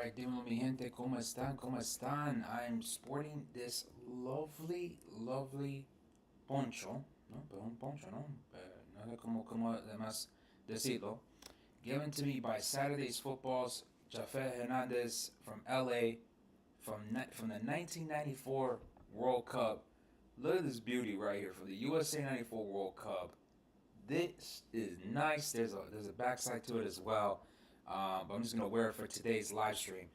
right, dímelo mi gente, ¿cómo están? ¿Cómo están? I'm sporting this lovely poncho, ¿no? Pero un poncho, ¿no? No sé cómo además decirlo. Given to me by Saturday's Football's Jafet Hernandez from LA from the 1994 World Cup. Look at this beauty right here from the USA 94 World Cup. This is nice. There's a backside to it as well. But I'm just gonna wear it for today's live stream.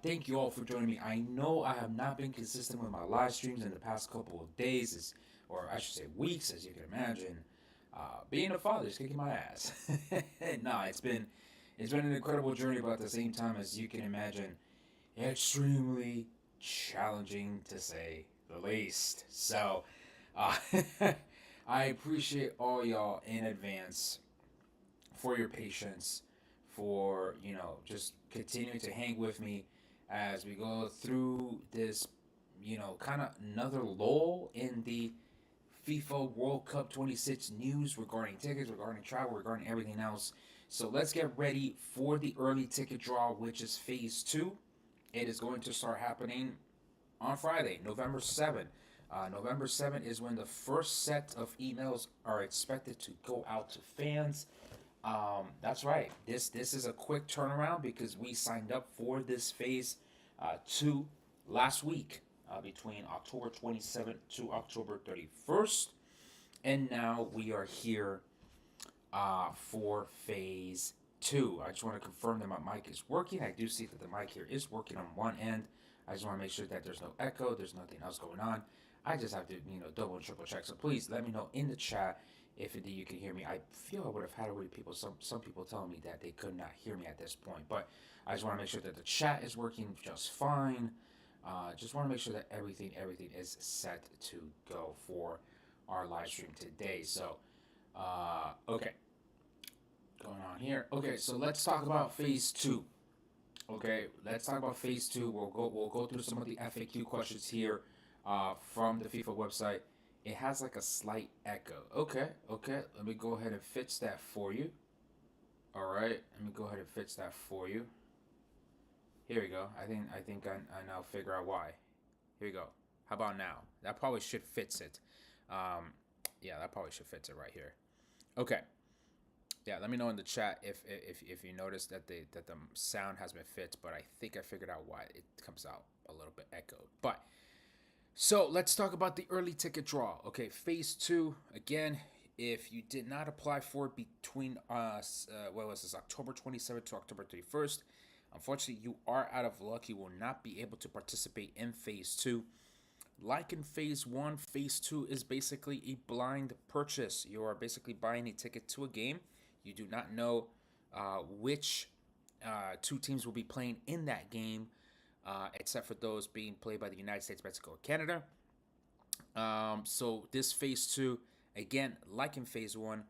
Thank you all for joining me. I know I have not been consistent with my live streams in the past couple of days, or I should say weeks, as you can imagine. Being a father is kicking my ass. Nah, it's been an incredible journey, but at the same time, as you can imagine, extremely challenging to say the least. So, uh, I appreciate all y'all in advance for your patience, for just continuing to hang with me as we go through this, kind of another lull in the FIFA World Cup 26 news regarding tickets, regarding travel, regarding everything else. So let's get ready for the early ticket draw, which is phase two. It is going to start happening on Friday, November 7th. November 7th is when the first set of emails are expected to go out to fans. That's right. This is a quick turnaround because we signed up for this phase two last week between October 27th to October 31st. And now we are here for phase two. I just want to confirm that my mic is working. I do see that the mic here is working on one end. I just want to make sure that there's no echo, there's nothing else going on. I just have to, double and triple check. So please let me know in the chat if indeed you can hear me. I feel I would have had already some people telling me that they could not hear me at this point, but I just want to make sure that the chat is working just fine. Just want to make sure that everything is set to go for our live stream today. So, okay, going on here. Okay, so let's talk about phase two. Okay, let's talk about phase two. We'll go through some of the FAQ questions here from the FIFA website. It has like a slight echo. Okay. Let me go ahead and fix that for you. All right, let me go ahead and fix that for you. Here we go. I now figure out why. Here we go. How about now? That probably should fix it. Yeah, that probably should fix it right here. Okay. Yeah, let me know in the chat if you notice that the sound has been fixed, but I think I figured out why it comes out a little bit echoed. But so let's talk about the early ticket draw. Okay, phase two. Again, if you did not apply for it between what was this, October 27th to October 31st, unfortunately, you are out of luck. You will not be able to participate in phase two. Like in phase one, phase two is basically a blind purchase. You are basically buying a ticket to a game. You do not know which two teams will be playing in that game, except for those being played by the United States, Mexico, and Canada. So this phase two, again, like in phase one,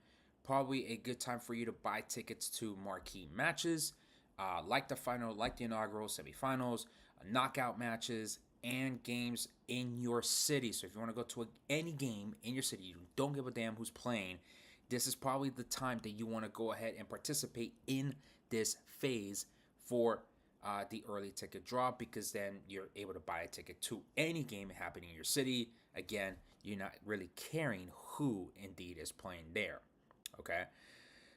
probably a good time for you to buy tickets to marquee matches, like the final, like the inaugural semifinals, knockout matches, and games in your city. So if you want to go to any game in your city, you don't give a damn who's playing, this is probably the time that you want to go ahead and participate in this phase for the early ticket draw, because then you're able to buy a ticket to any game happening in your city. Again, you're not really caring who indeed is playing there. Okay.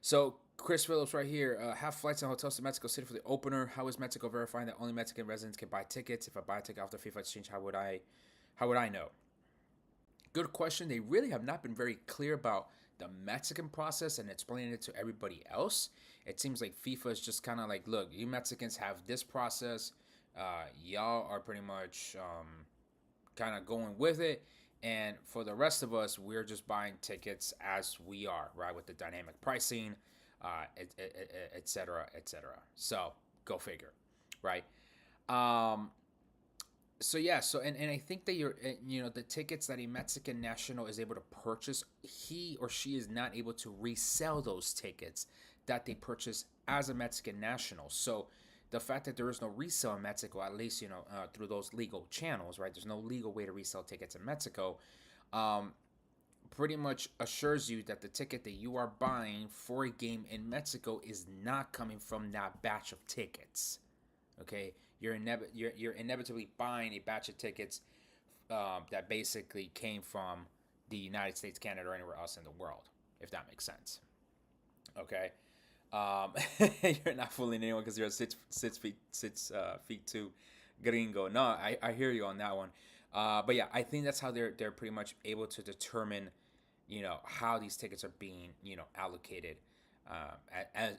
So Chris Phillips right here. Have flights and hotels to Mexico City for the opener. How is Mexico verifying that only Mexican residents can buy tickets? If I buy a ticket off the FIFA exchange, how would I know? Good question. They really have not been very clear about the Mexican process and explaining it to everybody else. It seems like FIFA is just kind of like, look, you Mexicans have this process. Y'all are pretty much kind of going with it. And for the rest of us, we're just buying tickets as we are, right? With the dynamic pricing, et cetera, et cetera. So go figure, right? So yeah, and I think that the tickets that a Mexican national is able to purchase, he or she is not able to resell those tickets that they purchase as a Mexican national. So the fact that there is no resale in Mexico, at least through those legal channels, right? There's no legal way to resell tickets in Mexico. Pretty much assures you that the ticket that you are buying for a game in Mexico is not coming from that batch of tickets. Okay, you're inevitably buying a batch of tickets that basically came from the United States, Canada, or anywhere else in the world, if that makes sense. Okay, um, you're not fooling anyone because you're a six feet two gringo. No, I hear you on that one. But yeah, I think that's how they're pretty much able to determine, how these tickets are being, allocated,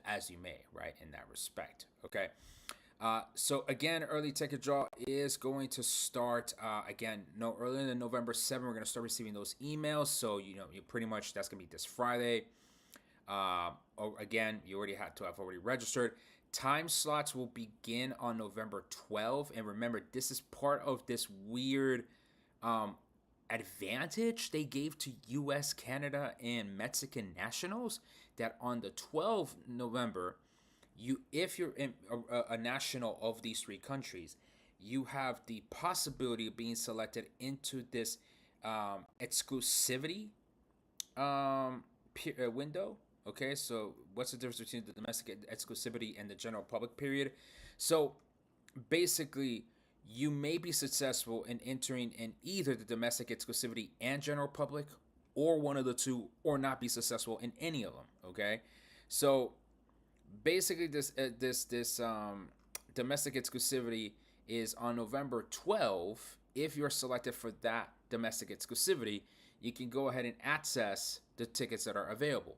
as you may, right, in that respect. Okay. So again, early ticket draw is going to start again no earlier than November 7th. We're going to start receiving those emails. So you pretty much that's going to be this Friday. Again, you already had to have already registered. Time slots will begin on November 12th, and remember, this is part of this weird um, advantage they gave to U.S., Canada, and Mexican nationals. That on the 12th November, if you're a national of these three countries, you have the possibility of being selected into this exclusivity window. Okay, so what's the difference between the domestic exclusivity and the general public period? So basically, you may be successful in entering in either the domestic exclusivity and general public, or one of the two, or not be successful in any of them. Okay, so basically, this domestic exclusivity is on November 12th. If you're selected for that domestic exclusivity, you can go ahead and access the tickets that are available.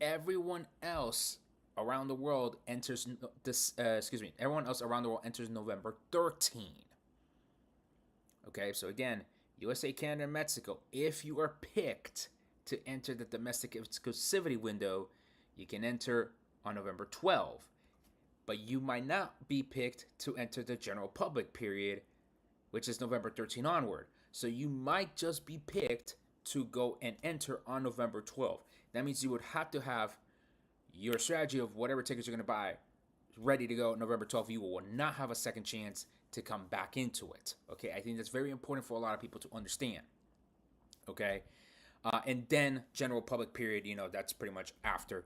Everyone else around the world enters this. Excuse me. Everyone else around the world enters November 13th. Okay, so again, USA, Canada, and Mexico. If you are picked to enter the domestic exclusivity window, you can enter on November 12th. But you might not be picked to enter the general public period, which is November 13th onward. So you might just be picked to go and enter on November 12th. That means you would have to have your strategy of whatever tickets you're going to buy ready to go November 12th. You will not have a second chance to come back into it. Okay, I think that's very important for a lot of people to understand. Okay, and then general public period, that's pretty much after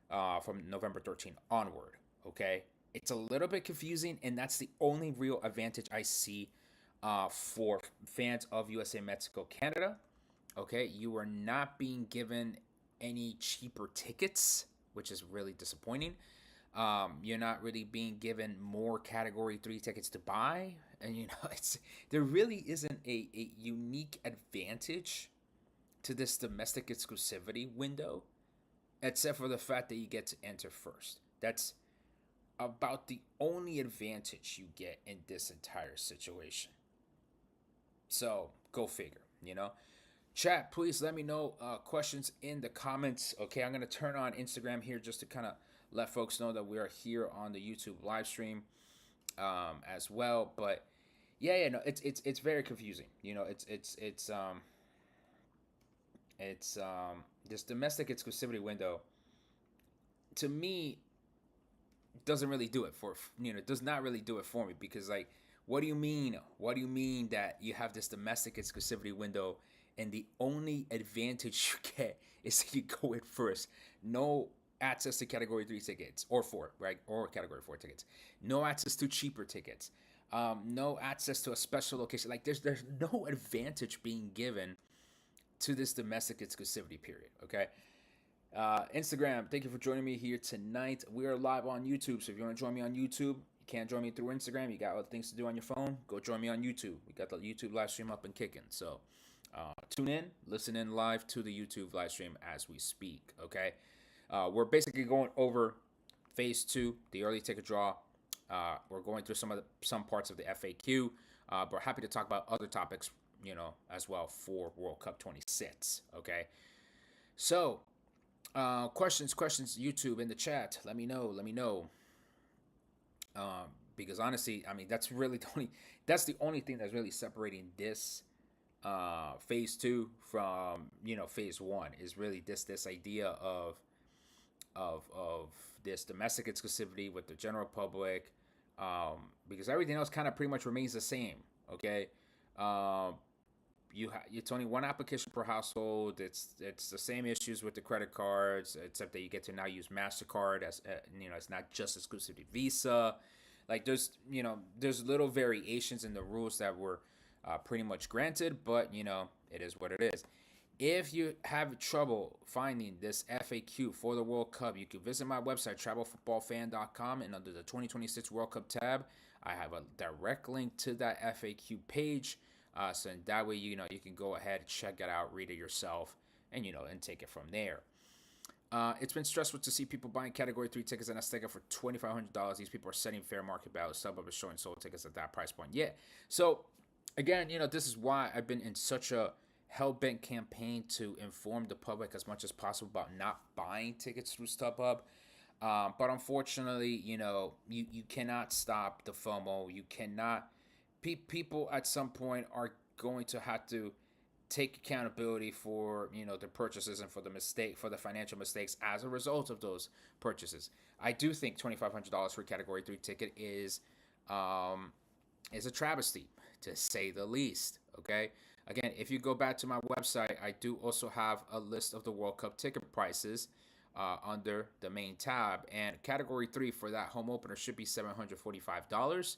from November 13th onward. Okay, it's a little bit confusing, and that's the only real advantage I see for fans of USA, Mexico, Canada. Okay, you are not being given any cheaper tickets, which is really disappointing. You're not really being given more Category 3 tickets to buy, and it's there really isn't a unique advantage to this domestic exclusivity window, except for the fact that you get to enter first. That's about the only advantage you get in this entire situation. So go figure. Chat, please let me know questions in the comments. Okay, I'm gonna turn on Instagram here just to kind of let folks know that we are here on the YouTube live stream as well. But yeah, no, it's very confusing. It's this domestic exclusivity window to me doesn't really do it for does not really do it for me, because like, what do you mean that you have this domestic exclusivity window and the only advantage you get is that you go in first? No access to Category 3 tickets, or 4, right, or Category 4 tickets. No access to cheaper tickets. No access to a special location. Like, there's no advantage being given to this domestic exclusivity period. Okay. Instagram, thank you for joining me here tonight. We are live on YouTube, so if you want to join me on YouTube, you can't join me through Instagram. You got other things to do on your phone. Go join me on YouTube. We got the YouTube live stream up and kicking. So tune in, listen in live to the YouTube live stream as we speak. Okay, we're basically going over phase 2, the early ticket draw. We're going through some parts of the FAQ, but we're happy to talk about other topics, as well for World Cup 26. Okay, so. Questions, YouTube in the chat. Let me know. Because honestly, I mean, that's the only thing that's really separating this phase 2 from phase 1, is really this idea of this domestic exclusivity with the general public, because everything else kind of pretty much remains the same. Okay, it's only one application per household. It's the same issues with the credit cards, except that you get to now use MasterCard as it's not just exclusivity Visa. Like there's little variations in the rules that were pretty much granted, but it is what it is. If you have trouble finding this FAQ for the World Cup, you can visit my website, travelfootballfan.com, and under the 2026 World Cup tab, I have a direct link to that FAQ page. So that way, you can go ahead, check it out, read it yourself, and take it from there. It's been stressful to see people buying Category 3 tickets and Azteca for $2,500. These people are setting fair market value. StubHub is showing sold tickets at that price point. Yeah. So, again, this is why I've been in such a hell-bent campaign to inform the public as much as possible about not buying tickets through StubHub. But unfortunately, you cannot stop the FOMO. You cannot. People at some point are going to have to take accountability for their purchases and for the financial mistakes as a result of those purchases. I do think $2,500 for a Category 3 ticket is a travesty, to say the least. Okay. Again, if you go back to my website, I do also have a list of the World Cup ticket prices under the main tab, and Category 3 for that home opener should be $745.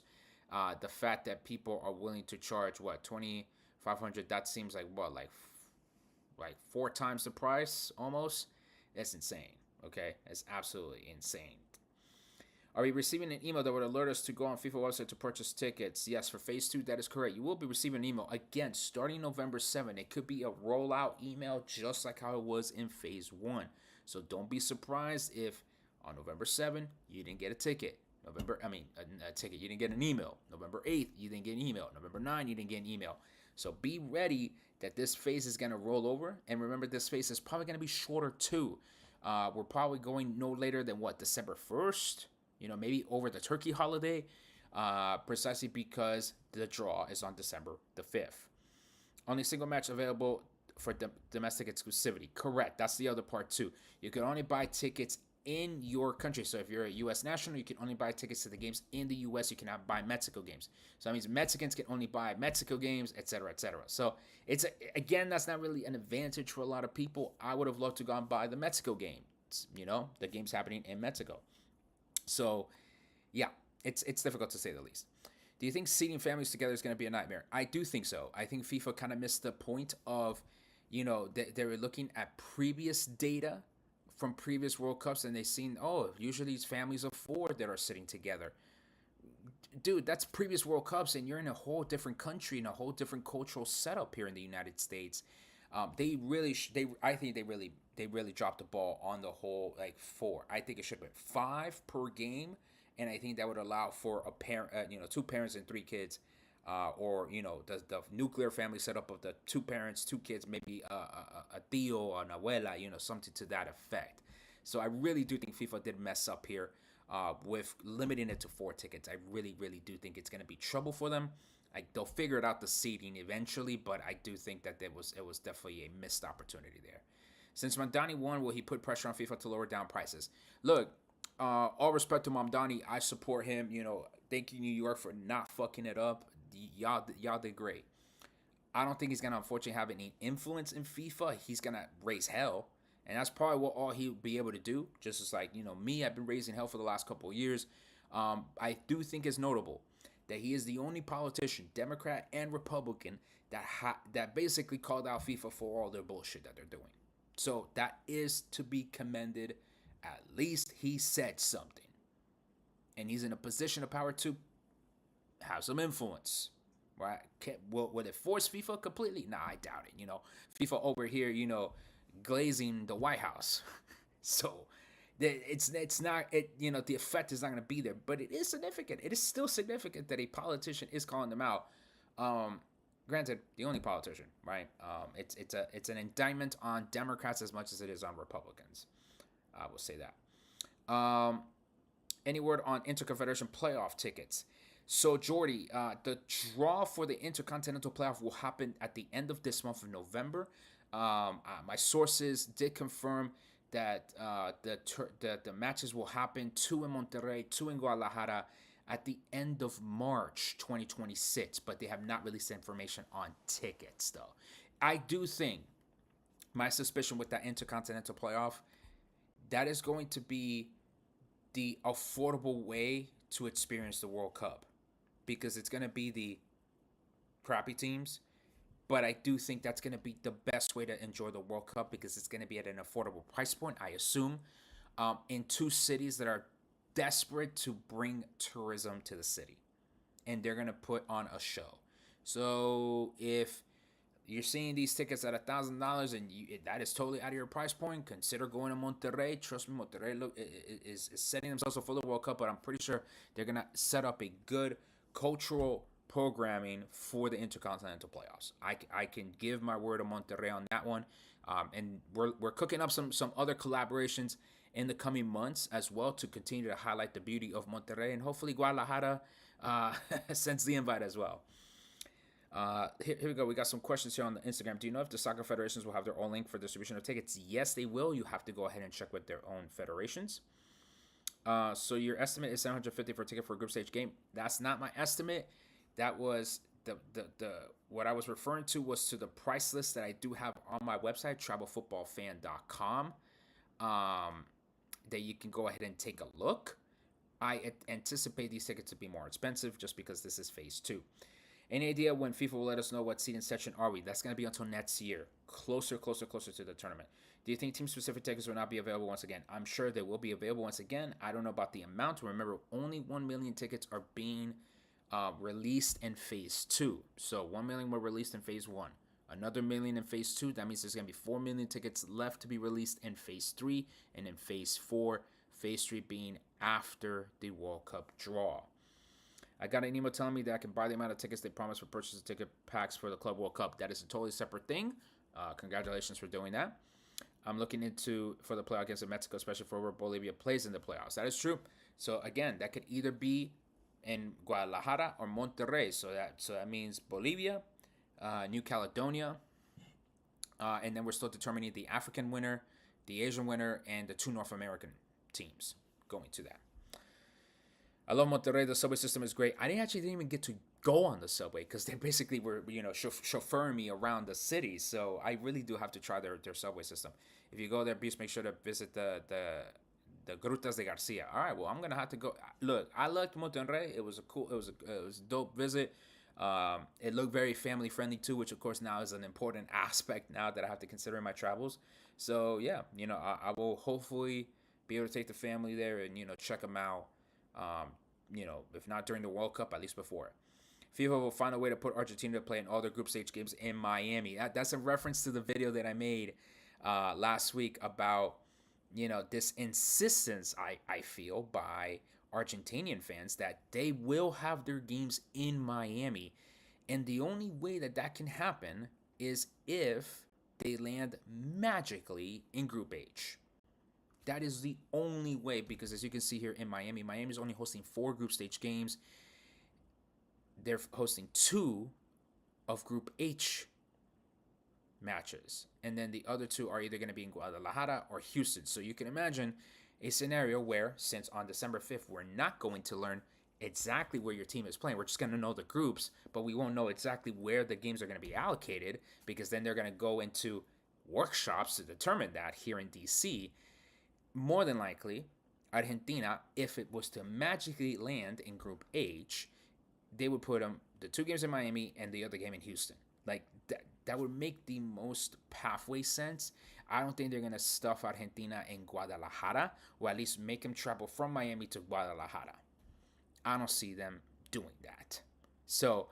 The fact that people are willing to charge what, 2,500, that seems like what, like 4 times the price almost. That's insane. Okay, it's absolutely insane. Are we receiving an email that would alert us to go on FIFA website to purchase tickets? Yes, for Phase 2, that is correct. You will be receiving an email, again, starting November 7th. It could be a rollout email just like how it was in Phase 1. So don't be surprised if on November 7th, you didn't get a ticket. A ticket, you didn't get an email. November 8th, you didn't get an email. November 9th, you didn't get an email. So be ready that this phase is going to roll over. And remember, this phase is probably going to be shorter too. We're probably going no later than December 1st? Maybe over the turkey holiday, precisely because the draw is on December the 5th. Only single match available for domestic exclusivity. Correct. That's the other part too. You can only buy tickets in your country. So if you're a U.S. national, you can only buy tickets to the games in the U.S. You cannot buy Mexico games. So that means Mexicans can only buy Mexico games, etc., etc. So again, that's not really an advantage for a lot of people. I would have loved to go and buy the Mexico games. The games happening in Mexico. So, yeah, it's difficult to say the least. Do you think seating families together is going to be a nightmare? I do think so. I think FIFA kind of missed the point of, they were looking at previous data from previous World Cups, and they seen, usually it's families of 4 that are sitting together. Dude, that's previous World Cups, and you're in a whole different country, in a whole different cultural setup here in the United States. I think they really dropped the ball on the whole 4. I think it should have been 5 per game, and I think that would allow for a parent, 2 parents and 3 kids, or the nuclear family setup of the 2 parents, 2 kids, maybe a tío, an abuela, something to that effect. So I really do think FIFA did mess up here with limiting it to 4 tickets. I really, really do think it's going to be trouble for them. They'll figure it out, the seating eventually, but I do think that it was definitely a missed opportunity there. Since Mamdani won, will he put pressure on FIFA to lower down prices? Look, all respect to Mamdani, I support him. Thank you, New York, for not fucking it up. Y'all did great. I don't think he's gonna unfortunately have any influence in FIFA. He's gonna raise hell, and that's probably what all he'll be able to do. Just as me, I've been raising hell for the last couple of years. I do think it's notable that he is the only politician, Democrat and Republican, that basically called out FIFA for all their bullshit that they're doing. So that is to be commended. At least he said something. And he's in a position of power to have some influence. Right? Will it force FIFA completely? Nah, I doubt it. FIFA over here, glazing the White House. So it's not, the effect is not going to be there, but it is significant. It is still significant that a politician is calling them out. Granted, the only politician, right? It's an indictment on Democrats as much as it is on Republicans. I will say that. Any word on Interconfederation playoff tickets? So, Jordy, the draw for the Intercontinental playoff will happen at the end of this month of November. My sources did confirm that the matches will happen, 2 in Monterrey, 2 in Guadalajara, at the end of March 2026, but they have not released information on tickets, though. I do think, my suspicion with that Intercontinental playoff, that is going to be the affordable way to experience the World Cup because it's going to be the crappy teams. But I do think that's going to be the best way to enjoy the World Cup because it's going to be at an affordable price point, I assume, in two cities that are desperate to bring tourism to the city. And they're going to put on a show. So if you're seeing these tickets at $1,000 and that is totally out of your price point, consider going to Monterrey. Trust me, Monterrey is setting themselves up for the World Cup, but I'm pretty sure they're going to set up a good cultural programming for the Intercontinental playoffs. I can give my word to Monterrey on that one. And we're cooking up some other collaborations in the coming months as well to continue to highlight the beauty of Monterrey, and hopefully Guadalajara sends the invite as well. Here we go. We got some questions here on the Instagram. Do you know if the soccer federations will have their own link for distribution of tickets? Yes, they will. You have to go ahead and check with their own federations. So your estimate is $750 for a ticket for a group stage game. That's not my estimate. That was the what I was referring to was to the price list that I do have on my website, travelfootballfan.com, that you can go ahead and take a look. I anticipate these tickets to be more expensive just because this is phase 2. Any idea when FIFA will let us know what seating section are we? That's going to be until next year. Closer to the tournament. Do you think team-specific tickets will not be available once again? I'm sure they will be available once again. I don't know about the amount. Remember, only 1 million tickets are being released in phase 2. So 1 million were released in phase 1. Another million in phase 2. That means there's going to be 4 million tickets left to be released in phase 3. And in phase 4, phase 3 being after the World Cup draw. I got an email telling me that I can buy the amount of tickets they promised for purchase of ticket packs for the Club World Cup. That is a totally separate thing. Congratulations for doing that. I'm looking into for the playoff against Mexico, especially for where Bolivia plays in the playoffs. That is true. So again, that could either be in Guadalajara or Monterrey. So that means Bolivia, New Caledonia, and then we're still determining the African winner, the Asian winner, and the 2 North American teams going to that. I love Monterrey. The subway system is great. I didn't even get to go on the subway because they basically were, chauffeuring me around the city. So I really do have to try their subway system. If you go there, please make sure to visit the Grutas de Garcia. All right, well, I'm gonna have to go. Look, I liked Monterrey. It was a dope visit. It looked very family friendly too, which of course now is an important aspect now that I have to consider in my travels. So yeah, I will hopefully be able to take the family there and check them out. If not during the World Cup, at least before it. FIFA will find a way to put Argentina to play in all their group stage games in Miami. That's a reference to the video that I made last week about, this insistence I feel by Argentinian fans that they will have their games in Miami. And the only way that can happen is if they land magically in Group H. That is the only way, because as you can see here in Miami is only hosting 4 group stage games. They're hosting 2 of Group H matches. And then the other 2 are either going to be in Guadalajara or Houston. So you can imagine a scenario where, since on December 5th, we're not going to learn exactly where your team is playing. We're just going to know the groups, but we won't know exactly where the games are going to be allocated, because then they're going to go into workshops to determine that here in DC. More than likely, Argentina, if it was to magically land in Group H, they would put the 2 games in Miami and the other game in Houston. Like, that would make the most pathway sense. I don't think they're going to stuff Argentina in Guadalajara, or at least make them travel from Miami to Guadalajara. I don't see them doing that. So,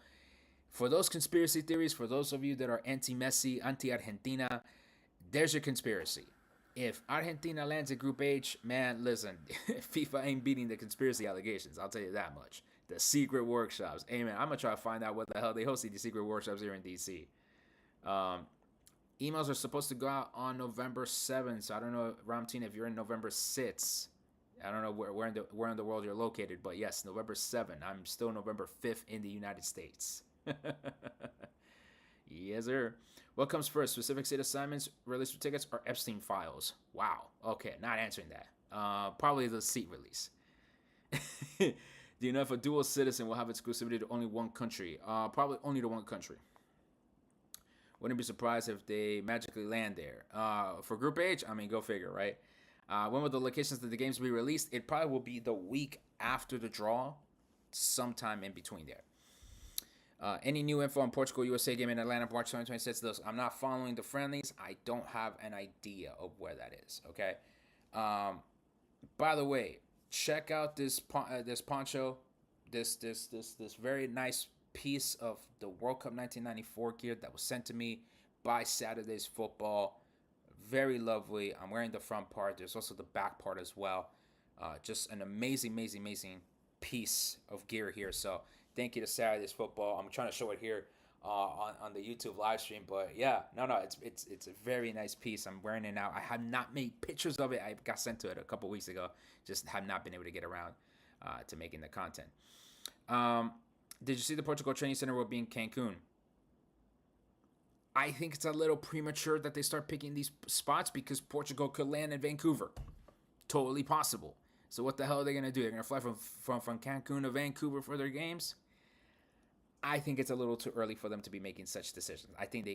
for those conspiracy theories, for those of you that are anti-Messi, anti-Argentina, there's your conspiracy. If Argentina lands at Group H, man, listen, FIFA ain't beating the conspiracy allegations. I'll tell you that much. The secret workshops. Hey, man, I'm going to try to find out what the hell they hosted the secret workshops here in D.C. Emails are supposed to go out on November 7th. So I don't know, Ramtin, if you're in November 6th. I don't know where in the world you're located. But yes, November 7th. I'm still November 5th in the United States. Yes, sir. What comes first? Specific state assignments, release for tickets, or Epstein files? Wow. Okay, not answering that. Probably the seat release. Do you know if a dual citizen will have exclusivity to only one country? Probably only to one country. Wouldn't be surprised if they magically land there. For Group H, I mean, go figure, right? When will the locations of the games be released? It probably will be the week after the draw, sometime in between there. Any new info on Portugal USA game in Atlanta, March 2026? Those I'm not following the friendlies. I don't have an idea of where that is. Okay. Um, by the way, check out this poncho, this very nice piece of the World Cup 1994 gear that was sent to me by Saturday's Football. Very lovely. I'm wearing the front part. There's also the back part as well. Just an amazing, amazing, amazing piece of gear here. So thank you to Saturday's Football. I'm trying to show it here on the YouTube live stream, but yeah, no, it's a very nice piece. I'm wearing it now. I have not made pictures of it. I got sent to it a couple weeks ago. Just have not been able to get around to making the content. Did you see the Portugal Training Center will be in Cancun? I think it's a little premature that they start picking these spots because Portugal could land in Vancouver. Totally possible. So what the hell are they gonna do? They're gonna fly from Cancun to Vancouver for their games? I think it's a little too early for them to be making such decisions. I think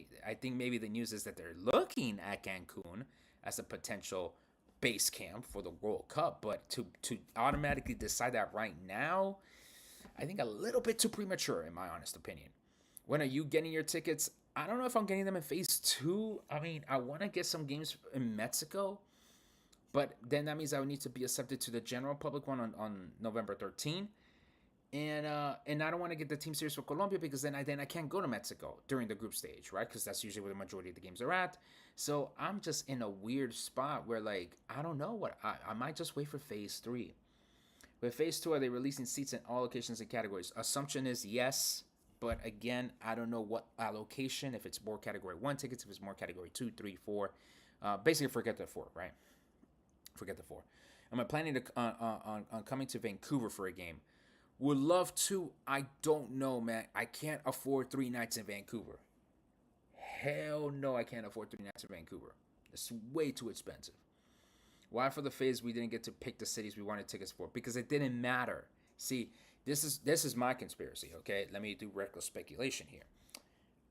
maybe the news is that they're looking at Cancun as a potential base camp for the World Cup, but to automatically decide that right now, I think a little bit too premature in my honest opinion. When are you getting your tickets? I don't know if I'm getting them in phase two. I mean, I want to get some games in Mexico, but then that means I would need to be accepted to the general public one on November 13th. And I don't want to get the team series for Colombia because then I can't go to Mexico during the group stage, right? Because that's usually where the majority of the games are at. So I'm just in a weird spot where like I don't know what I might just wait for phase three. With phase two, are they releasing seats in all locations and categories? Assumption is yes, but again, I don't know what allocation. If it's more category one tickets, if it's more category two, three, four. Basically, forget the four, right? Forget the four. Am I planning to on coming to Vancouver for a game? Would love to. I don't know, man. I can't afford 3 nights in Vancouver. Hell no, I can't afford 3 nights in Vancouver. It's way too expensive. Why for the phase we didn't get to pick the cities we wanted tickets for? Because it didn't matter. See, this is my conspiracy, okay? Let me do reckless speculation here.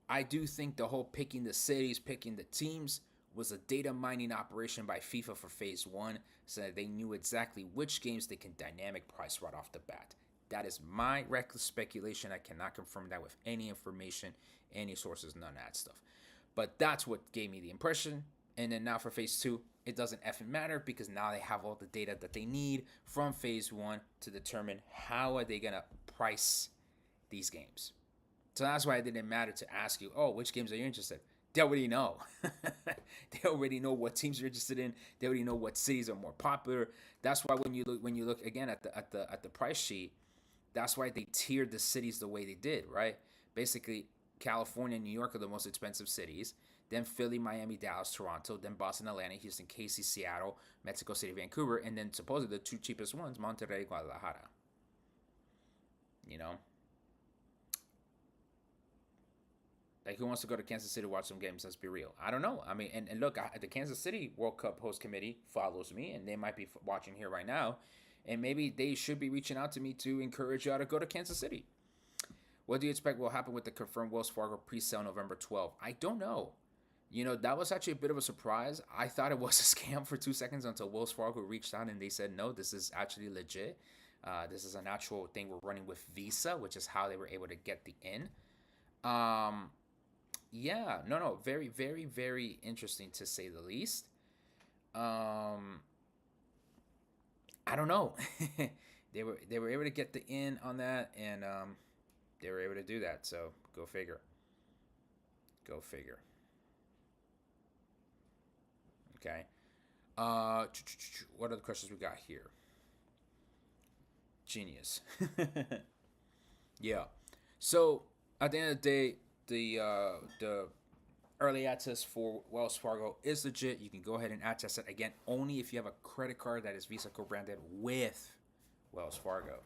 I do think the whole picking the cities, picking the teams was a data mining operation by FIFA for phase one so that they knew exactly which games they can dynamic price right off the bat. That is my reckless speculation. I cannot confirm that with any information, any sources, none of that stuff. But that's what gave me the impression. And then now for phase two, it doesn't effing matter because now they have all the data that they need from phase one to determine how are they going to price these games. So that's why it didn't matter to ask you, oh, which games are you interested in? They already know. They already know what teams you're interested in. They already know what cities are more popular. That's why when you look again at the price sheet, that's why they tiered the cities the way they did, right? Basically, California and New York are the most expensive cities. Then Philly, Miami, Dallas, Toronto. Then Boston, Atlanta, Houston, KC, Seattle, Mexico City, Vancouver. And then supposedly the two cheapest ones, Monterrey, Guadalajara. You know? Like, who wants to go to Kansas City to watch some games? Let's be real. I don't know. I mean, and look, the Kansas City World Cup host committee follows me, and they might be watching here right now. And maybe they should be reaching out to me to encourage y'all to go to Kansas City. What do you expect will happen with the confirmed Wells Fargo pre-sale November 12th? I don't know. You know, that was actually a bit of a surprise. I thought it was a scam for 2 seconds until Wells Fargo reached out and they said, no, this is actually legit. This is an actual thing we're running with Visa, which is how they were able to get the in. Yeah, no, very, very, very interesting to say the least. I don't know. They were able to get the in on that, and they were able to do that. So go figure. Go figure. Okay. What other questions we got here? Genius. Yeah. So at the end of the day, the early access for Wells Fargo is legit. You can go ahead and access it again only if you have a credit card that is Visa co-branded with Wells Fargo.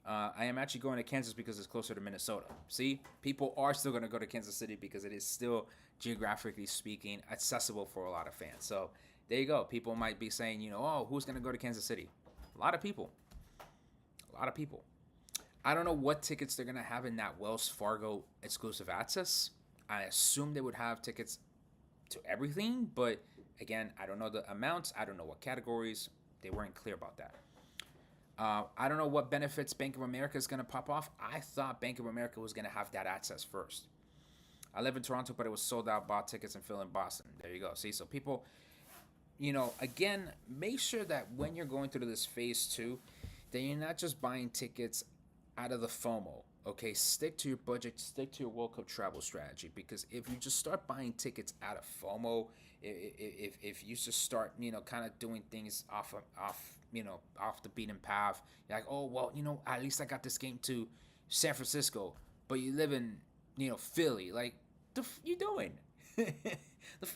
I am actually going to Kansas because it's closer to Minnesota. See, people are still going to go to Kansas City because it is still, geographically speaking, accessible for a lot of fans. So there you go. People might be saying, you know, oh, who's going to go to Kansas City? A lot of people. A lot of people. I don't know what tickets they're going to have in that Wells Fargo exclusive access. I assume they would have tickets to everything, but again, I don't know the amounts. I don't know what categories. They weren't clear about that. I don't know what benefits Bank of America is going to pop off. I thought Bank of America was going to have that access first. I live in Toronto, but it was sold out. Bought tickets and fill in Boston. There you go. See, so people, again, make sure that when you're going through this phase two, that you're not just buying tickets out of the FOMO. Okay, stick to your budget, stick to your World Cup travel strategy. Because if you just start buying tickets out of FOMO, if you just start, kind of doing things off the beaten path, you're like, oh well, at least I got this game to San Francisco, but you live in, Philly. Like, the you doing? The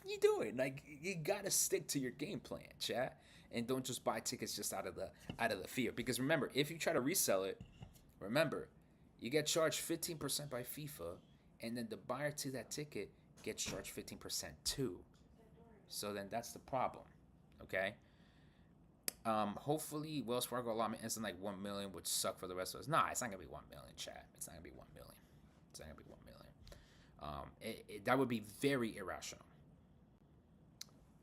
you doing? Like, you gotta stick to your game plan, chat, and don't just buy tickets just out of the fear. Because remember, if you try to resell it, remember, you get charged 15% by FIFA, and then the buyer to that ticket gets charged 15% too. So then that's the problem. Okay. Hopefully Wells Fargo allotment isn't like 1 million, which suck for the rest of us. Nah, it's not gonna be 1 million, chat. It's not gonna be 1 million. It's not gonna be 1 million. That would be very irrational.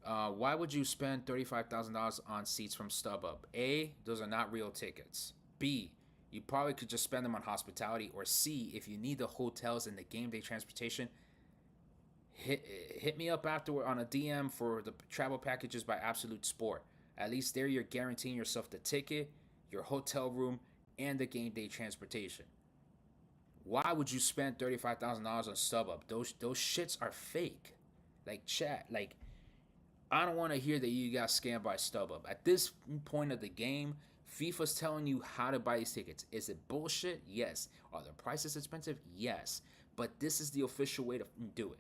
Why would you spend $35,000 on seats from StubHub? A, those are not real tickets. B, you probably could just spend them on hospitality. Or C, if you need the hotels and the game day transportation, hit me up afterward on a DM for the travel packages by Absolute Sport. At least there you're guaranteeing yourself the ticket, your hotel room, and the game day transportation. Why would you spend $35,000 on StubHub? Those shits are fake. Like, chat, like, I don't want to hear that you got scammed by StubHub. At this point of the game, FIFA's telling you how to buy these tickets. Is it bullshit? Yes. Are the prices expensive? Yes. But this is the official way to do it.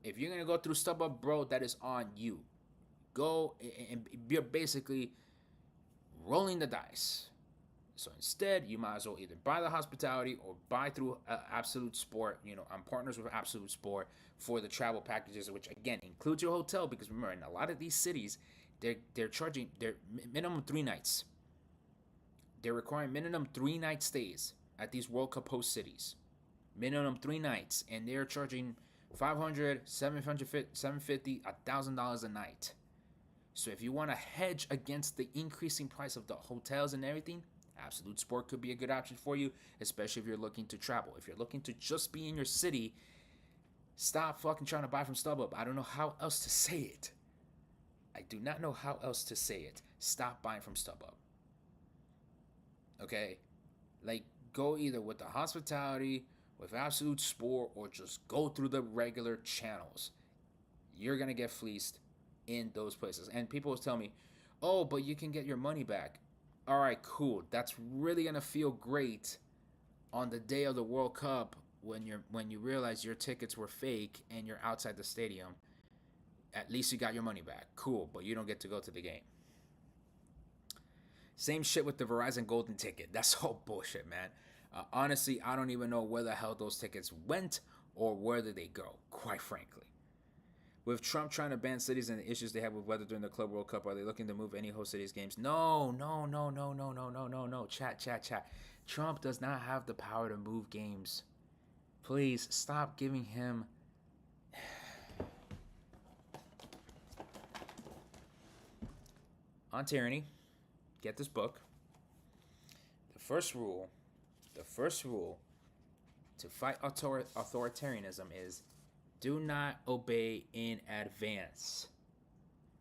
If you're gonna go through StubHub, bro, that is on you. Go and you're basically rolling the dice. So instead, you might as well either buy the hospitality or buy through Absolute Sport. I'm partners with Absolute Sport for the travel packages, which again includes your hotel. Because remember, in a lot of these cities, they're charging their minimum 3 nights. They're requiring minimum 3 night stays at these World Cup host cities. Minimum 3 nights, and they're charging 500, 750, 750, $1,000 a night. So if you want to hedge against the increasing price of the hotels and everything, Absolute Sport could be a good option for you, especially if you're looking to travel. If you're looking to just be in your city, stop fucking trying to buy from StubHub. I don't know how else to say it. I do not know how else to say it. Stop buying from StubHub. Okay? Like, go either with the hospitality, with Absolute Sport, or just go through the regular channels. You're going to get fleeced in those places. And people will tell me, oh, but you can get your money back. All right, cool. That's really going to feel great on the day of the World Cup when you realize your tickets were fake and you're outside the stadium. At least you got your money back. Cool, but you don't get to go to the game. Same shit with the Verizon Golden ticket. That's all bullshit, man. Honestly, I don't even know where the hell those tickets went or where did they go, quite frankly. With Trump trying to ban cities and the issues they have with weather during the Club World Cup, are they looking to move any host cities games? No. Chat. Trump does not have the power to move games. Please stop giving him. On tyranny, get this book. The first rule to fight authoritarianism is do not obey in advance.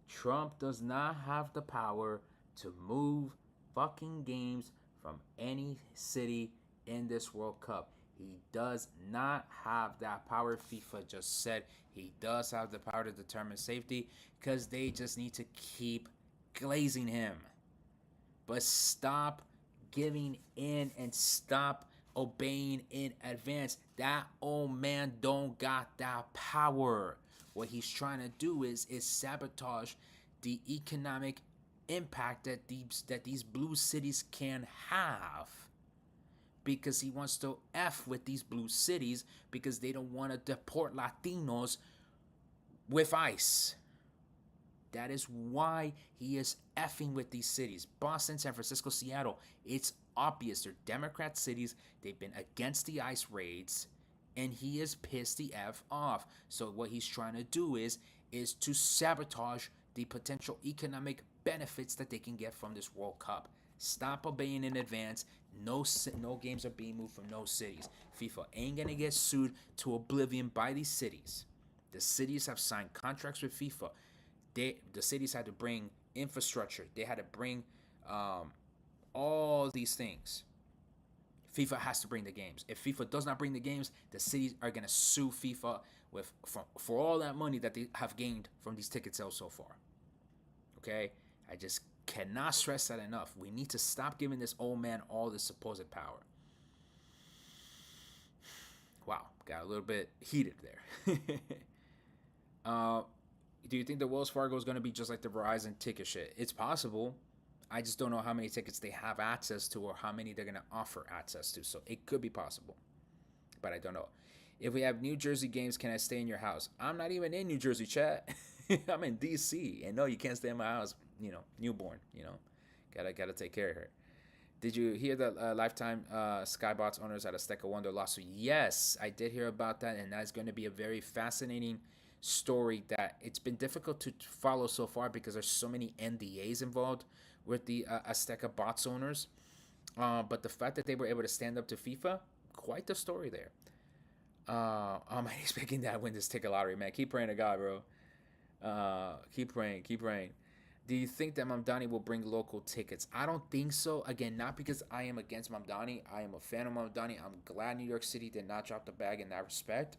Trump does not have the power to move fucking games from any city in this World Cup. He does not have that power. FIFA just said he does have the power to determine safety because they just need to keep glazing him. But stop giving in and stop obeying in advance. That old man don't got that power. What he's trying to do is sabotage the economic impact that these blue cities can have, because he wants to F with these blue cities because they don't want to deport Latinos with ICE. That is why he is effing with these cities. Boston, San Francisco, Seattle. It's obvious. They're Democrat cities. They've been against the ICE raids. And he is pissed the F off. So what he's trying to do is to sabotage the potential economic benefits that they can get from this World Cup. Stop obeying in advance. No games are being moved from no cities. FIFA ain't gonna get sued to oblivion by these cities. The cities have signed contracts with FIFA. The cities had to bring infrastructure. They had to bring um, all these things. FIFA has to bring the games. If FIFA does not bring the games, the cities are gonna sue FIFA for all that money that they have gained from these ticket sales so far. Okay, I just cannot stress that enough. We need to stop giving this old man all this supposed power. Wow, got a little bit heated there. uh, do you think the Wells Fargo is going to be just like the Verizon ticket shit? It's possible. I just don't know how many tickets they have access to or how many they're going to offer access to. So it could be possible, but I don't know. If we have New Jersey games, can I stay in your house? I'm not even in New Jersey, chat. I'm in DC, and no, you can't stay in my house. Newborn. Gotta take care of her. Did you hear that Lifetime Skybox owners at Azteca Wonder lawsuit? Yes, I did hear about that, and that's going to be a very fascinating story that it's been difficult to follow so far because there's so many NDAs involved with the Azteca bots owners. But the fact that they were able to stand up to FIFA, quite the story there. I'm expecting that win this ticket lottery, man. Keep praying to God, bro. Keep praying, keep praying. Do you think that Mamdani will bring local tickets? I don't think so. Again, not because I am against Mamdani. I am a fan of Mamdani. I'm glad New York City did not drop the bag in that respect.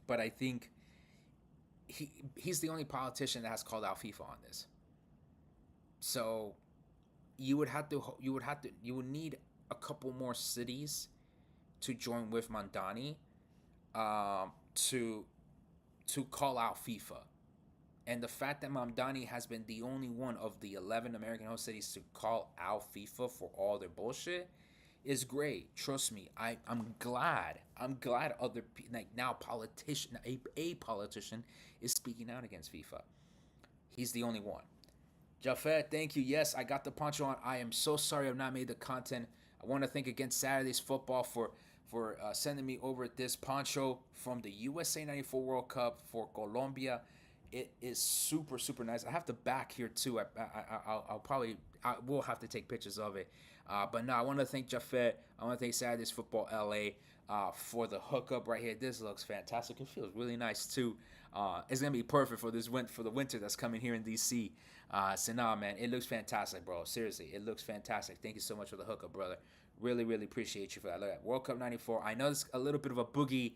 But I think he's the only politician that has called out FIFA on this. So you would need a couple more cities to join with Mamdani to call out FIFA. And the fact that Mamdani has been the only one of the 11 American host cities to call out FIFA for all their bullshit is great. Trust me, I'm glad. I'm glad other like now a politician is speaking out against FIFA. He's the only one. Jafet, thank you. Yes, I got the poncho on. I am so sorry I've not made the content. I want to thank again Saturday's football for sending me over this poncho from the USA 94 World Cup for Colombia. It is super super nice. I have the back here too. I will have to take pictures of it. But no, I want to thank Jafet. I want to thank Saturday's Football LA for the hookup right here. This looks fantastic. It feels really nice too. It's gonna be perfect for for the winter that's coming here in DC. So nah, man, it looks fantastic, bro. Seriously, it looks fantastic. Thank you so much for the hookup, brother. Really, really appreciate you for that. Look at World Cup '94. I know it's a little bit of a boogie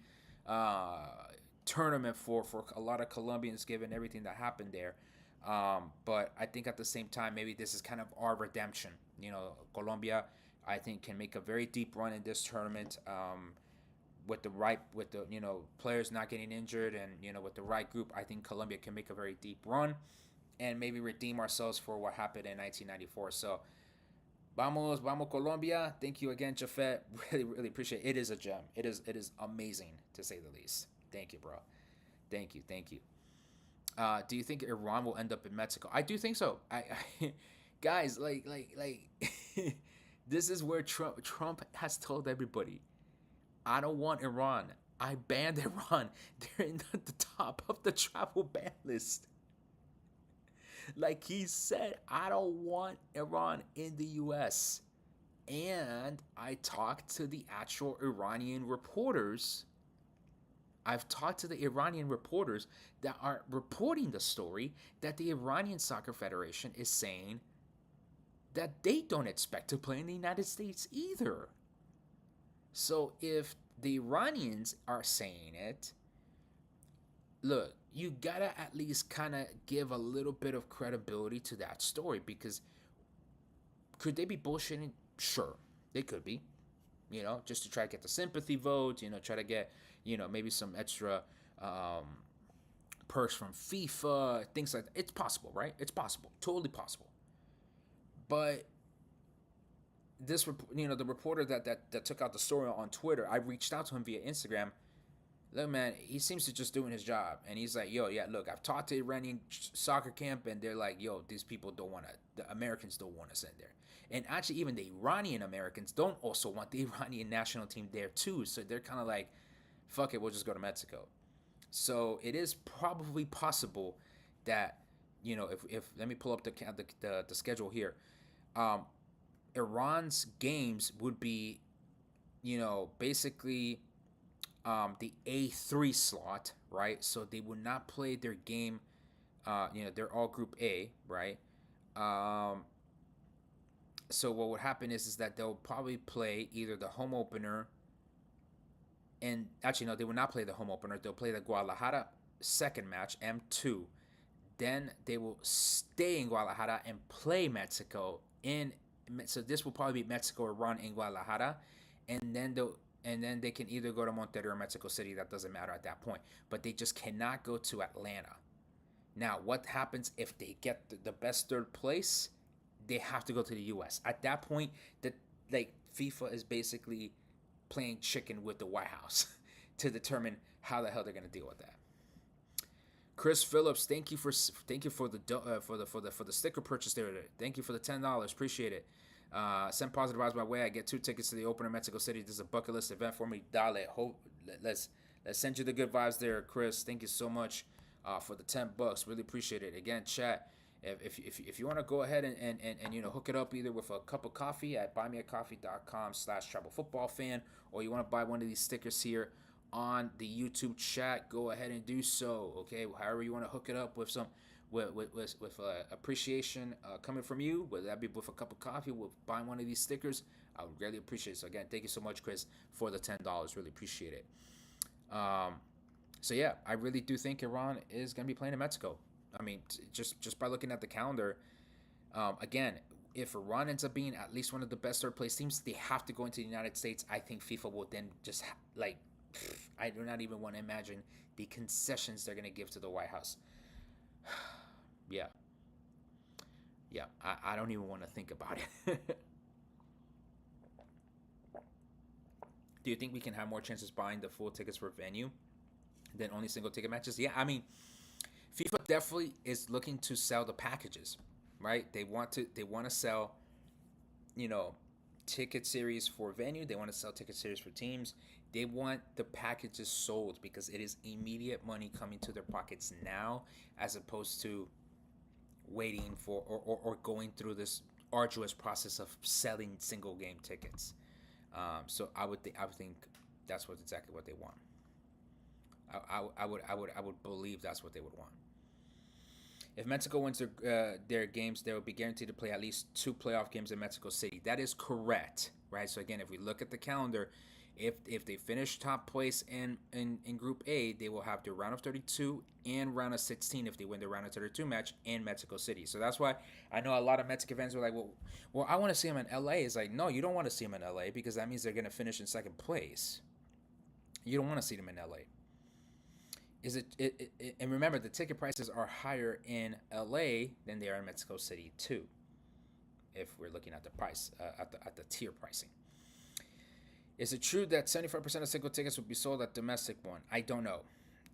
tournament for a lot of Colombians given everything that happened there. But I think at the same time, maybe this is kind of our redemption. Colombia, I think, can make a very deep run in this tournament. With the players not getting injured and with the right group, I think Colombia can make a very deep run and maybe redeem ourselves for what happened in 1994. So vamos Colombia. Thank you again, Jafet. Really really appreciate it. It is a gem. It is amazing to say the least. Thank you, bro. Thank you. Do you think Iran will end up in Mexico? I do think so. Guys, like this is where Trump has told everybody, I don't want Iran. I banned Iran. They're in the top of the travel ban list. Like he said, I don't want Iran in the US. And I talked to the actual Iranian reporters. I've talked to the Iranian reporters that are reporting the story that the Iranian Soccer Federation is saying that they don't expect to play in the United States either. So if the Iranians are saying it, look, you gotta at least kind of give a little bit of credibility to that story, because could they be bullshitting? Sure, they could be, just to try to get the sympathy vote, try to get, maybe some extra perks from FIFA, things like that. It's possible, right? It's possible, totally possible. But this, the reporter that took out the story on Twitter, I reached out to him via Instagram. Look, man, he seems to just doing his job, and he's like, yo, yeah, look, I've talked to Iranian soccer camp, and they're like, yo, these people don't want to, the Americans don't want us in there. And actually, even the Iranian Americans don't also want the Iranian national team there too, so they're kind of like, fuck it, we'll just go to Mexico. So it is probably possible that, if let me pull up the schedule here. Iran's games would be, basically the A3 slot, right? So they would not play their game. They're all Group A, right? Um, so what would happen is that they'll probably play either the home opener, and actually no, they will not play the home opener. They'll play the Guadalajara second match, M2. Then they will stay in Guadalajara and play Mexico in. So this will probably be Mexico or run in Guadalajara, and then they can either go to Monterrey or Mexico City. That doesn't matter at that point. But they just cannot go to Atlanta. Now, what happens if they get the best third place? They have to go to the U.S. At that point, that like FIFA is basically playing chicken with the White House to determine how the hell they're going to deal with that. Chris Phillips, thank you for the sticker purchase there. Thank you for the $10. Appreciate it. Send positive vibes my way. I get 2 tickets to the opener in Mexico City. This is a bucket list event for me. Dale. Let's send you the good vibes there, Chris. Thank you so much for the $10. Really appreciate it. Again, chat. If you want to go ahead and hook it up either with a cup of coffee at buymeacoffee.com/travelfootballfan, or you want to buy one of these stickers here on the YouTube chat, go ahead and do so. Okay, however you want to hook it up with some with appreciation coming from you, whether that be with a cup of coffee, with buying one of these stickers, I would really appreciate it. So again, thank you so much, Chris, for the $10. Really appreciate it. So yeah, I really do think Iran is going to be playing in Mexico. I mean, just by looking at the calendar, again, if Iran ends up being at least one of the best third place teams, they have to go into the United States. I think FIFA will then just I do not even want to imagine the concessions they're going to give to the White House. Yeah. I don't even want to think about it. Do you think we can have more chances buying the full tickets for venue than only single ticket matches? Yeah, I mean, FIFA definitely is looking to sell the packages, right? They want to sell, ticket series for venue. They want to sell ticket series for teams. They want the packages sold because it is immediate money coming to their pockets now, as opposed to waiting for or going through this arduous process of selling single game tickets. So I would think that's exactly what they want. I would believe that's what they would want. If Mexico wins their games, they will be guaranteed to play at least 2 playoff games in Mexico City. That is correct, right? So again, if we look at the calendar, if they finish top place in Group A, they will have the round of 32 and round of 16 if they win the round of 32 match in Mexico City. So that's why I know a lot of Mexican fans were like, well, I want to see them in LA. It's like, no, you don't want to see them in LA because that means they're going to finish in second place. You don't want to see them in LA. And remember, the ticket prices are higher in LA than they are in Mexico City too, if we're looking at the price at the tier pricing. Is it true that 75% of single tickets will be sold at domestic one? I don't know.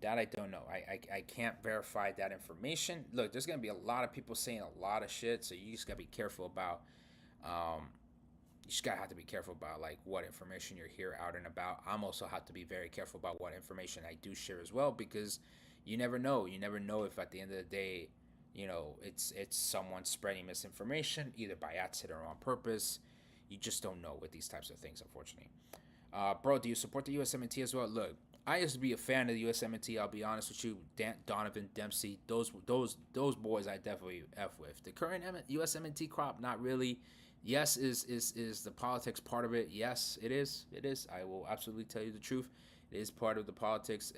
That I don't know. I can't verify that information. Look, there's gonna be a lot of people saying a lot of shit, so you just gotta be careful about. You just gotta have to be careful about like what information you're here out and about. I'm also have to be very careful about what information I do share as well, because you never know. You never know if at the end of the day, it's someone spreading misinformation either by accident or on purpose. You just don't know with these types of things, unfortunately. Bro, do you support the USMNT as well? Look, I used to be a fan of the USMNT. I'll be honest with you, Donovan Dempsey, those boys I definitely f with. The current USMNT crop, not really. Yes, is the politics part of it? Yes, it is. It is. I will absolutely tell you the truth. It is part of the politics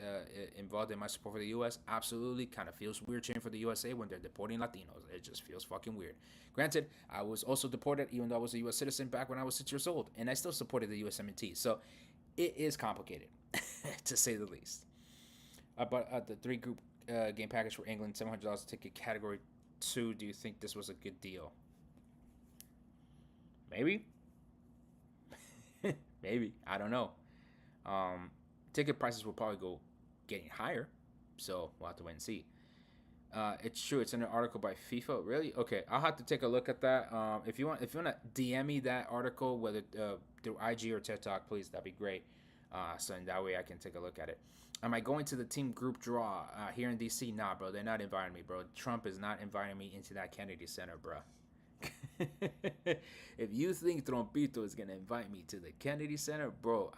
involved in my support for the U.S. Absolutely. Kind of feels weird cheering for the USA when they're deporting Latinos. It just feels fucking weird. Granted, I was also deported even though I was a U.S. citizen back when I was 6 years old, and I still supported the USMNT. So it is complicated, to say the least. But the 3 group game package for England, $700 ticket, category 2. Do you think this was a good deal? Maybe. Maybe. I don't know. Ticket prices will probably go getting higher, so we'll have to wait and see. It's true. It's in an article by FIFA. Really? Okay, I'll have to take a look at that. If you want to DM me that article, whether through IG or TikTok, please, that'd be great. So in that way I can take a look at it. Am I going to the team group draw here in DC? Nah, bro. They're not inviting me, bro. Trump is not inviting me into that Kennedy Center, bro. If you think Trompito is gonna invite me to the Kennedy Center, bro,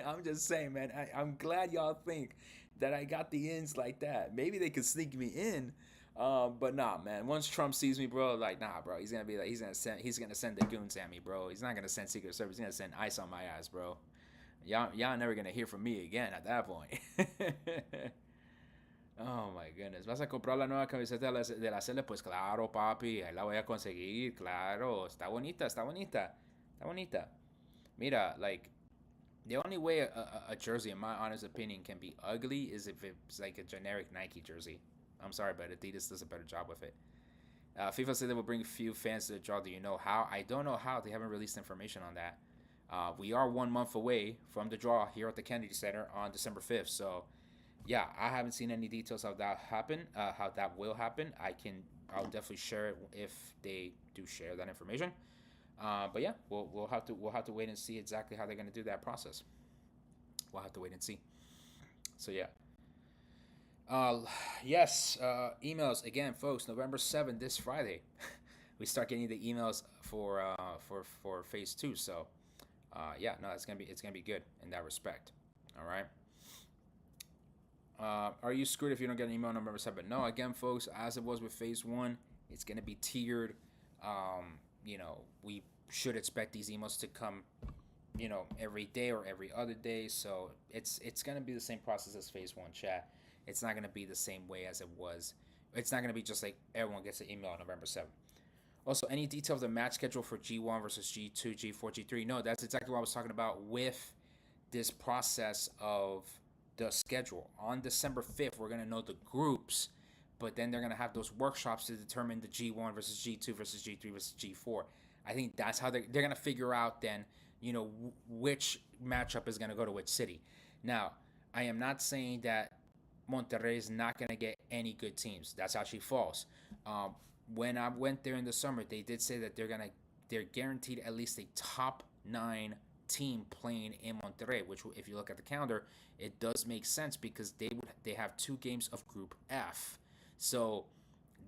I'm just saying, man. I'm glad y'all think that I got the ins like that. Maybe they could sneak me in, but nah, man. Once Trump sees me, bro, like nah, bro. He's gonna be like, he's gonna send the goons at me, bro. He's not gonna send Secret Service. He's gonna send ice on my ass, bro. Y'all never gonna hear from me again at that point. Oh my goodness. ¿Vas a comprar la nueva camiseta de la Cele? Pues claro, papi. Ahí la voy a conseguir. Claro. Está bonita, está bonita. Está bonita. Mira, like, the only way a jersey, in my honest opinion, can be ugly is if it's like a generic Nike jersey. I'm sorry, but Adidas does a better job with it. FIFA said they will bring few fans to the draw. Do you know how? I don't know how. They haven't released information on that. We are 1 month away from the draw here at the Kennedy Center on December 5th. So, yeah, I haven't seen any details how that happen, how that will happen. I'll definitely share it if they do share that information. But yeah, we'll have to wait and see exactly how they're gonna do that process. We'll have to wait and see. So yeah. Uh, yes. Emails again, folks. November 7th, this Friday, we start getting the emails for phase two. So, yeah, no, it's gonna be good in that respect. All right. Are you screwed if you don't get an email on November 7th? No, again, folks, as it was with phase one, it's gonna be tiered. We should expect these emails to come, every day or every other day. So it's gonna be the same process as phase one, chat. It's not gonna be the same way as it was. It's not gonna be just like everyone gets an email on November 7th. Also, any detail of the match schedule for G1 versus G2, G4, G3? No, that's exactly what I was talking about with this process of the schedule. On December 5th, we're going to know the groups, but then they're going to have those workshops to determine the G1 versus G2 versus G3 versus G4. I think that's how they're going to figure out then, which matchup is going to go to which city. Now, I am not saying that Monterrey is not going to get any good teams. That's actually false. When I went there in the summer, they did say that they're guaranteed at least a top 9 team playing in Monterrey. Which, if you look at the calendar, it does make sense because they have 2 games of Group F, so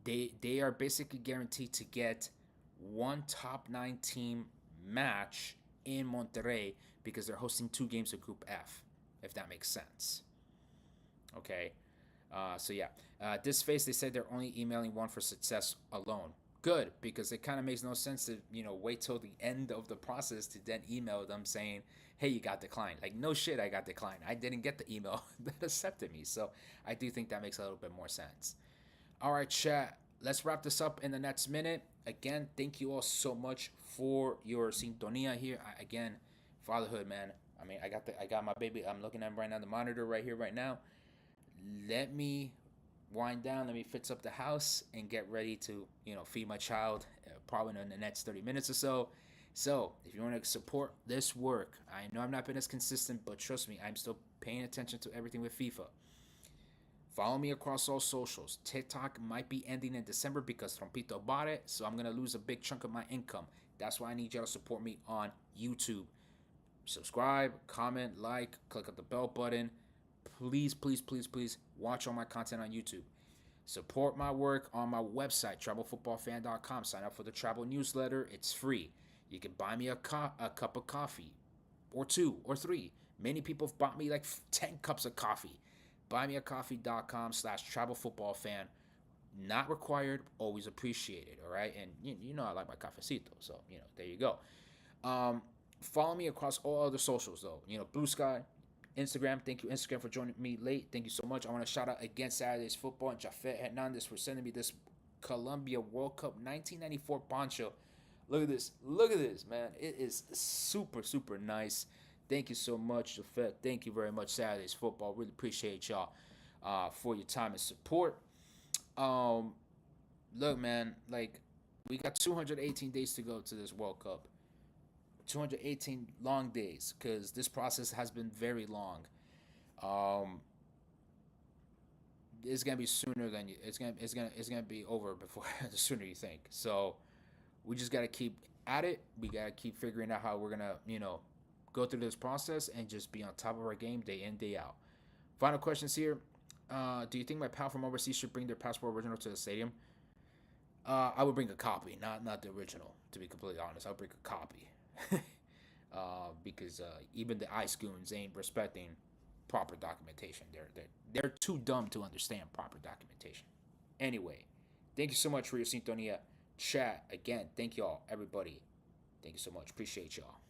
they are basically guaranteed to get one top 9 team match in Monterrey because they're hosting 2 games of Group F. If that makes sense. Okay. So yeah, this phase they said they're only emailing one for success alone. Good, because it kind of makes no sense to wait till the end of the process to then email them saying, "Hey, you got declined." Like, no shit, I got declined. I didn't get the email that accepted me. So I do think that makes a little bit more sense. All right, chat. Let's wrap this up in the next minute. Again, thank you all so much for your sintonia here. Again, fatherhood, man. I mean, I got my baby. I'm looking at him right now, the monitor right here, right now. Let me wind down. Let me fix up the house and get ready to feed my child, probably in the next 30 minutes or so. So if you want to support this work, I know I've not been as consistent, but trust me, I'm still paying attention to everything with FIFA. Follow me across all socials. TikTok might be ending in December because Trompito bought it, so I'm going to lose a big chunk of my income. That's why I need y'all to support me on YouTube. Subscribe, comment, like, click on the bell button. Please, please, please, please watch all my content on YouTube. Support my work on my website, travelfootballfan.com. Sign up for the travel newsletter. It's free. You can buy me a cup of coffee, or 2 or 3. Many people have bought me like 10 cups of coffee. Buymeacoffee.com/travelfootballfan. Not required, always appreciated, all right? And you know I like my cafecito, so, there you go. Follow me across all other socials, though. Blue Sky, Instagram. Thank you, Instagram, for joining me late. Thank you so much. I want to shout out again Saturday's Football and Jafet Hernandez for sending me this Colombia World Cup 1994 poncho. Look at this. Look at this, man. It is super, super nice. Thank you so much, Jafet. Thank you very much, Saturday's Football. Really appreciate y'all for your time and support. Look, man, like, we got 218 days to go to this World Cup. 218 long days because this process has been very long. It's gonna be sooner than you. It's gonna be over before the sooner you think. So we just gotta keep at it. We gotta keep figuring out how we're gonna go through this process and just be on top of our game day in, day out. Final questions here. Do you think my pal from overseas should bring their passport original to the stadium? I would bring a copy, not the original. To be completely honest, I would bring a copy. Because even the ice goons ain't respecting proper documentation. They're too dumb to understand proper documentation. Anyway, thank you so much for your sintonia. Chat again. Thank y'all, everybody. Thank you so much. Appreciate y'all.